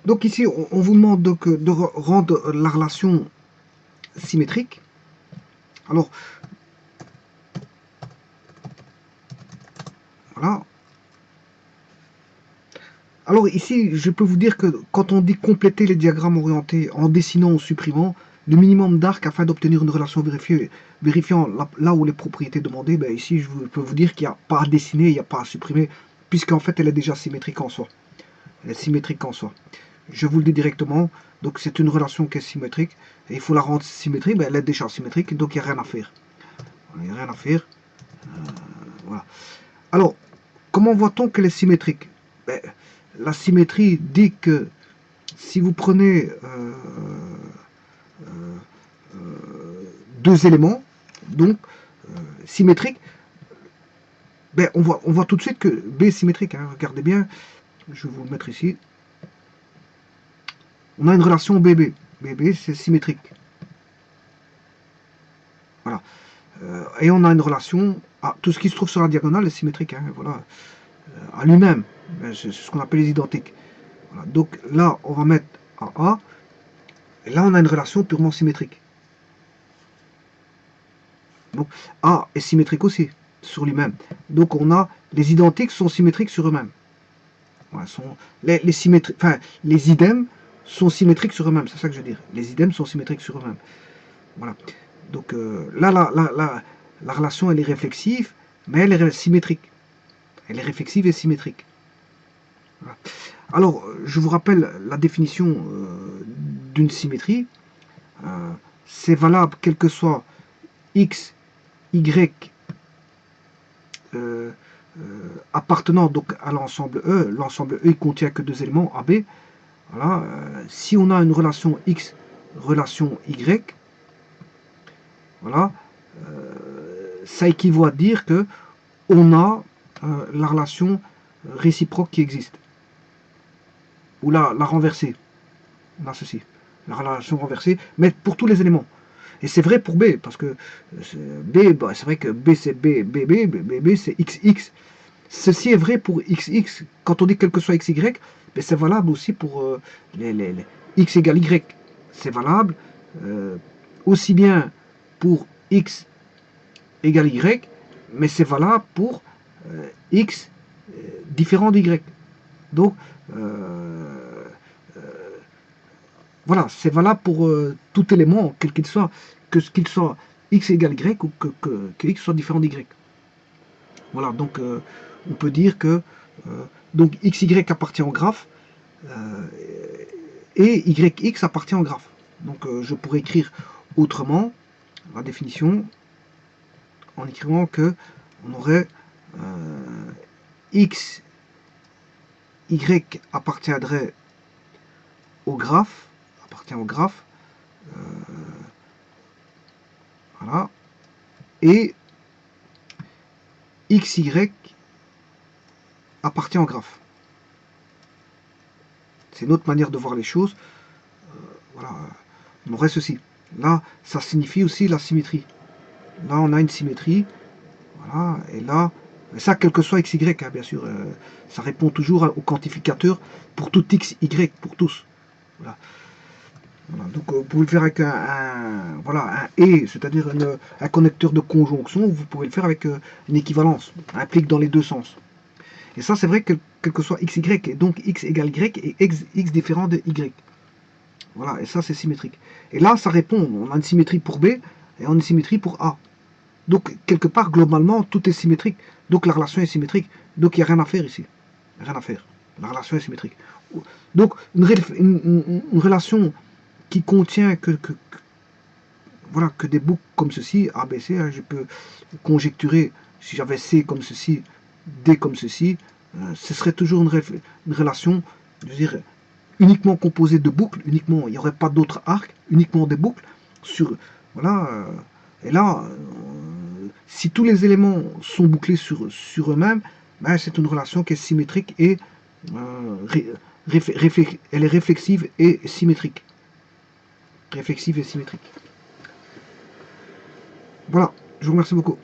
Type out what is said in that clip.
Donc ici, on vous demande donc de rendre la relation symétrique. Alors, voilà. Alors ici, je peux vous dire que quand on dit compléter les diagrammes orientés en dessinant ou supprimant, le minimum d'arc afin d'obtenir une relation vérifiant là où les propriétés demandées, ben ici je peux vous dire qu'il n'y a pas à dessiner, il n'y a pas à supprimer, puisqu'en fait elle est déjà symétrique en soi. Elle est symétrique en soi. Je vous le dis directement, donc c'est une relation qui est symétrique, et il faut la rendre symétrique, ben elle est déjà symétrique, donc il n'y a rien à faire. Il n'y a rien à faire. Voilà. Alors, comment voit-on qu'elle est symétrique? Ben, la symétrie dit que si vous prenez deux éléments, donc symétriques, ben, on voit tout de suite que B est symétrique. Hein. Regardez bien, je vais vous le mettre ici. On a une relation BB. BB, c'est symétrique. Voilà. Et on a une relation... Ah, tout ce qui se trouve sur la diagonale est symétrique. Hein, voilà. À lui-même. C'est ce qu'on appelle les identiques. Voilà. Donc là, on va mettre A. Et là, on a une relation purement symétrique. Donc A est symétrique aussi sur lui-même. Donc on a les identiques sont symétriques sur eux-mêmes. Voilà, les idem sont symétriques sur eux-mêmes, c'est ça que je veux dire. Les idem sont symétriques sur eux-mêmes. Voilà. Donc là, la relation, elle est réflexive, mais elle est symétrique. Elle est réflexive et symétrique. Voilà. Alors, je vous rappelle la définition d'une symétrie. C'est valable quel que soit x, y, appartenant donc à l'ensemble E contient que deux éléments AB. Voilà, si on a une relation X, relation Y, voilà, ça équivaut à dire que on a la relation réciproque qui existe. Ou la renversée. On a ceci. La relation renversée, mais pour tous les éléments. Et c'est vrai pour B, parce que B, bah, c'est vrai que B c'est B c'est XX. Ceci est vrai pour XX. Quand on dit quel que soit XY, ben c'est valable aussi pour les X égale Y. C'est valable aussi bien pour X égale Y, mais c'est valable pour X différent d'Y. Donc, voilà, c'est valable pour tout élément, quel qu'il soit, qu'il soit X égale Y ou que X soit différent d'Y. Voilà, donc on peut dire que donc XY appartient au graphe et YX appartient au graphe. Donc je pourrais écrire autrement la définition en écrivant que on aurait X, Y appartiendrait au graphe, voilà, et XY appartient au graphe. C'est une autre manière de voir les choses. Voilà, on aurait ceci. Là, ça signifie aussi la symétrie. Là, on a une symétrie. Voilà, et là, ça, quel que soit xy, hein, bien sûr, ça répond toujours au quantificateur pour tout xy, pour tous. Voilà. Voilà, donc vous pouvez le faire avec voilà, un et, c'est-à-dire un connecteur de conjonction, vous pouvez le faire avec une équivalence, implique dans les deux sens. Et ça, c'est vrai que quel que soit xy, et donc x égale y et x différent de y. Voilà, et ça, c'est symétrique. Et là, ça répond, on a une symétrie pour B et on a une symétrie pour A. Donc, quelque part, globalement, tout est symétrique. Donc, la relation est symétrique. Donc, il n'y a rien à faire ici. Rien à faire. La relation est symétrique. Donc, une relation qui contient voilà, que des boucles comme ceci, A, B, C, hein, je peux conjecturer, si j'avais C comme ceci, D comme ceci, ce serait toujours une relation, je veux dire, uniquement composée de boucles, uniquement, il n'y aurait pas d'autres arcs, uniquement des boucles, sur, voilà, et là, si tous les éléments sont bouclés sur eux-mêmes, ben, c'est une relation qui est symétrique et elle est réflexive et symétrique. Réflexive et symétrique. Voilà, je vous remercie beaucoup.